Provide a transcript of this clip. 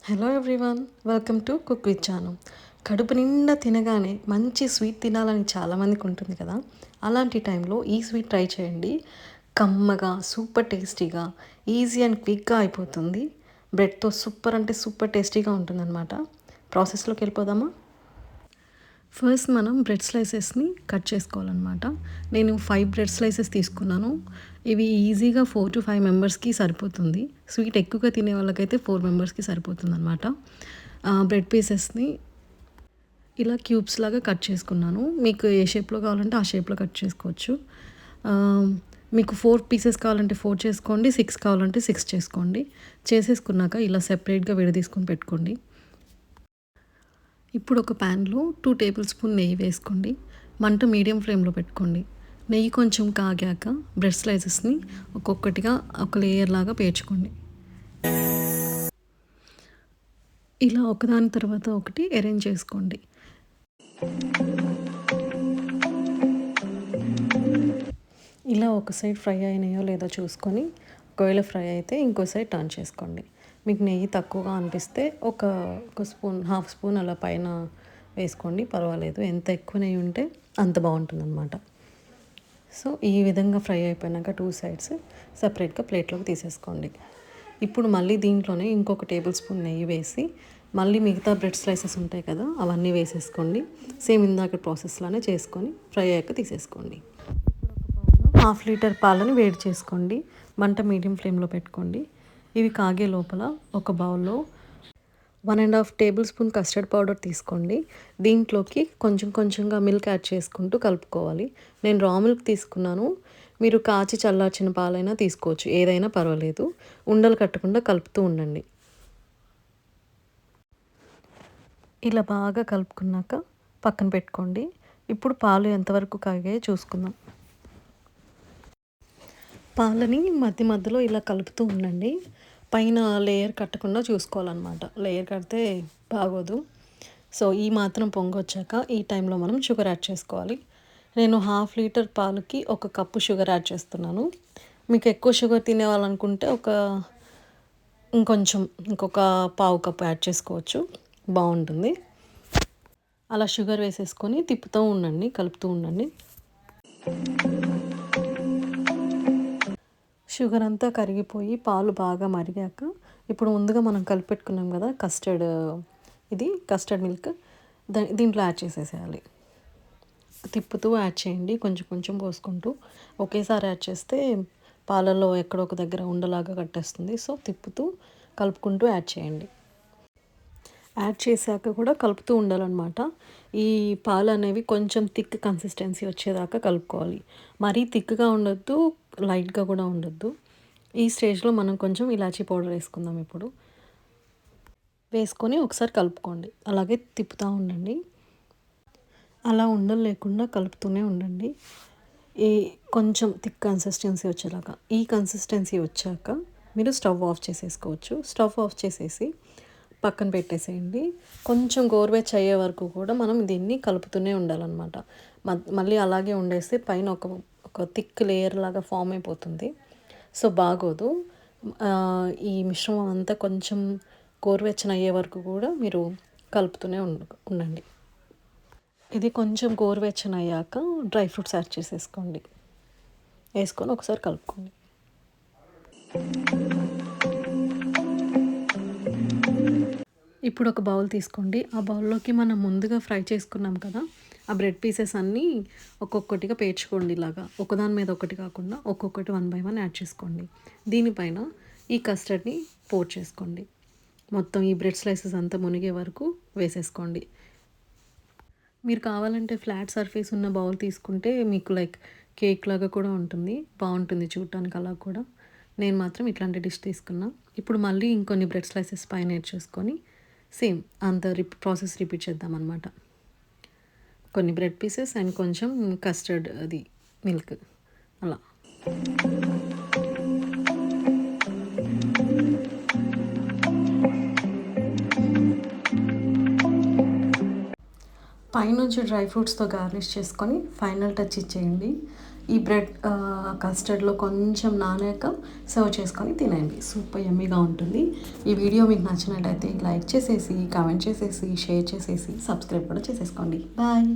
Hello everyone, welcome to cook with Janu. కడుపు నిండా తినగానే మంచి స్వీట్ తినాలని చాలామందికి ఉంటుంది కదా. అలాంటి టైంలో ఈ స్వీట్ ట్రై చేయండి. కమ్మగా, సూపర్ టేస్టీగా, ఈజీ అండ్ క్విక్గా అయిపోతుంది. బ్రెడ్తో సూపర్ అంటే సూపర్ టేస్టీగా ఉంటుందన్నమాట. ప్రాసెస్లోకి వెళ్ళిపోదామా? ఫస్ట్ మనం బ్రెడ్ స్లైసెస్ని కట్ చేసుకోవాలన్నమాట. నేను 5 బ్రెడ్ స్లైసెస్ తీసుకున్నాను. ఇవి ఈజీగా 4 to 5 మెంబర్స్కి సరిపోతుంది. స్వీట్ ఎక్కువగా తినే వాళ్ళకైతే 4 మెంబర్స్కి సరిపోతుందన్నమాట. బ్రెడ్ పీసెస్ని ఇలా క్యూబ్స్ లాగా కట్ చేసుకున్నాను. మీకు ఏ షేప్లో కావాలంటే ఆ షేప్లో కట్ చేసుకోవచ్చు. మీకు 4 పీసెస్ కావాలంటే 4 చేసుకోండి, 6 కావాలంటే 6 చేసుకోండి. చేసేసుకున్నాక ఇలా సెపరేట్గా విడదీసుకొని పెట్టుకోండి. ఇప్పుడు ఒక ప్యాన్లో 2 టేబుల్ స్పూన్ నెయ్యి వేసుకోండి. మంట మీడియం ఫ్లేమ్లో పెట్టుకోండి. నెయ్యి కొంచెం కాగాక బ్రెడ్ స్లైసెస్ని ఒక్కొక్కటిగా ఒక లేయర్ లాగా పేర్చుకోండి. ఇలా ఒకదాని తర్వాత ఒకటి అరేంజ్ చేసుకోండి. ఇలా ఒక సైడ్ ఫ్రై అయినాయో లేదో చూసుకొని, ఒకవేళ ఫ్రై అయితే ఇంకో సైడ్ టర్న్ చేసుకోండి. మీకు నెయ్యి తక్కువగా అనిపిస్తే ఒక స్పూన్, హాఫ్ స్పూన్ అలా పైన వేసుకోండి, పర్వాలేదు. ఎంత ఎక్కువ నెయ్యి ఉంటే అంత బాగుంటుందన్నమాట. సో ఈ విధంగా ఫ్రై అయిపోయినాక 2 సైడ్స్ సపరేట్గా ప్లేట్లోకి తీసేసుకోండి. ఇప్పుడు మళ్ళీ దీంట్లోనే ఇంకొక టేబుల్ స్పూన్ నెయ్యి వేసి మళ్ళీ మిగతా బ్రెడ్ స్లైసెస్ ఉంటాయి కదా, అవన్నీ వేసేసుకోండి. సేమ్ ఇందాక ప్రాసెస్లోనే చేసుకొని ఫ్రై అయ్యాక తీసేసుకోండి. హాఫ్ లీటర్ పాలని వేడి చేసుకోండి. మంట మీడియం ఫ్లేమ్లో పెట్టుకోండి. ఇవి కాగే లోపల ఒక బౌల్లో 1.5 టేబుల్ స్పూన్ కస్టర్డ్ పౌడర్ తీసుకోండి. దీంట్లోకి కొంచెం కొంచెంగా మిల్క్ యాడ్ చేసుకుంటూ కలుపుకోవాలి. నేను రా మిల్క్ తీసుకున్నాను. మీరు కాచి చల్లార్చిన పాలైనా తీసుకోవచ్చు, ఏదైనా పర్వాలేదు. ఉండలు కట్టకుండా కలుపుతూ ఉండండి. ఇలా బాగా కలుపుకున్నాక పక్కన పెట్టుకోండి. ఇప్పుడు పాలు ఎంతవరకు కాగాయో చూసుకుందాం. పాలని మధ్య మధ్యలో ఇలా కలుపుతూ ఉండండి. పైన లేయర్ కట్టకుండా చూసుకోవాలన్నమాట. లేయర్ కడితే బాగోదు. సో ఈ మాత్రం పొంగొచ్చాక ఈ టైంలో మనం షుగర్ యాడ్ చేసుకోవాలి. నేను హాఫ్ లీటర్ పాలకి 1 కప్పు షుగర్ యాడ్ చేస్తున్నాను. మీకు ఎక్కువ షుగర్ తినేవాళ్ళనుకుంటే ఇంకొక పావు కప్పు యాడ్ చేసుకోవచ్చు, బాగుంటుంది. అలా షుగర్ వేసేసుకొని తిప్పుతూ ఉండండి, కలుపుతూ ఉండండి. షుగర్ అంతా కరిగిపోయి పాలు బాగా మరిగాక ఇప్పుడు ముందుగా మనం కలిపెట్టుకున్నాం కదా కస్టర్డ్ మిల్క్, దీంట్లో యాడ్ చేసేసేయాలి. తిప్పుతూ యాడ్ చేయండి, కొంచెం కొంచెం పోసుకుంటూ. ఒకేసారి యాడ్ చేస్తే పాలల్లో ఎక్కడో ఒక దగ్గర ఉండలాగా కట్టేస్తుంది. సో తిప్పుతూ కలుపుకుంటూ యాడ్ చేయండి. యాడ్ చేశాక కూడా కలుపుతూ ఉండాలన్నమాట. ఈ పాలు అనేవి కొంచెం థిక్ కన్సిస్టెన్సీ వచ్చేదాకా కలుపుకోవాలి. మరీ థిక్గా ఉండొద్దు, లైట్గా కూడా ఉండొద్దు. ఈ స్టేజ్లో మనం కొంచెం ఇలాచీ పౌడర్ వేసుకుందాం. ఇప్పుడు వేసుకొని ఒకసారి కలుపుకోండి, అలాగే తిప్పుతూ ఉండండి. అలా ఉండలు లేకుండా కలుపుతూనే ఉండండి. ఈ కొంచెం థిక్ కన్సిస్టెన్సీ వచ్చేలాగా. ఈ కన్సిస్టెన్సీ వచ్చాక మీరు స్టవ్ ఆఫ్ చేసేసుకోవచ్చు. స్టవ్ ఆఫ్ చేసేసి పక్కన పెట్టేసేయండి. కొంచెం గోరువెచ్చ అయ్యే వరకు కూడా మనం దీన్ని కలుపుతూనే ఉండాలన్నమాట. మళ్ళీ అలాగే ఉండేస్తే పైన ఒక థిక్ లేయర్ లాగా ఫామ్ అయిపోతుంది. సో బాగోదు. ఈ మిశ్రమం అంతా కొంచెం గోరువెచ్చన అయ్యే వరకు కూడా మీరు కలుపుతూనే ఉండండి. ఇది కొంచెం గోరువెచ్చన అయ్యాక డ్రై ఫ్రూట్స్ యాడ్ చేసేసుకోండి. వేసుకొని ఒకసారి కలుపుకోండి. ఇప్పుడు ఒక బౌల్ తీసుకోండి. ఆ బౌల్లోకి మనం ముందుగా ఫ్రై చేసుకున్నాం కదా, ఆ బ్రెడ్ పీసెస్ అన్నీ ఒక్కొక్కటిగా పేర్చుకోండి. ఇలాగా ఒకదాని మీద ఒకటి కాకుండా ఒక్కొక్కటి 1 by 1 యాడ్ చేసుకోండి. దీనిపైన ఈ కస్టర్డ్ని పోర్ చేసుకోండి. మొత్తం ఈ బ్రెడ్ స్లైసెస్ అంతా మునిగే వరకు వేసేసుకోండి. మీరు కావాలంటే ఫ్లాట్ సర్ఫేస్ ఉన్న బౌల్ తీసుకుంటే మీకు కేక్ లాగా కూడా ఉంటుంది, బాగుంటుంది చూడటానికి. అలా కూడా నేను మాత్రం ఇట్లాంటి డిష్ తీసుకున్నా. ఇప్పుడు మళ్ళీ ఇంకొన్ని బ్రెడ్ స్లైసెస్ పైన యాడ్ చేసుకొని సేమ్ ప్రాసెస్ రిపీట్ చేద్దాం అన్నమాట. కొన్ని బ్రెడ్ పీసెస్ అండ్ కొంచెం కస్టర్డ్ మిల్క్ అలా. పైనుంచి డ్రై ఫ్రూట్స్తో గార్నిష్ చేసుకొని ఫైనల్ టచ్ ఇచ్చేయండి. ఈ బ్రెడ్ కస్టర్డ్లో కొంచెం నానాక సర్వ్ చేసుకొని తినండి. సూపర్ యమ్మీగా ఉంటుంది. ఈ వీడియో మీకు నచ్చినట్టయితే లైక్ చేసేసి, కామెంట్ చేసేసి, షేర్ చేసేసి, సబ్స్క్రైబ్ కూడా చేసేసుకోండి. బాయ్.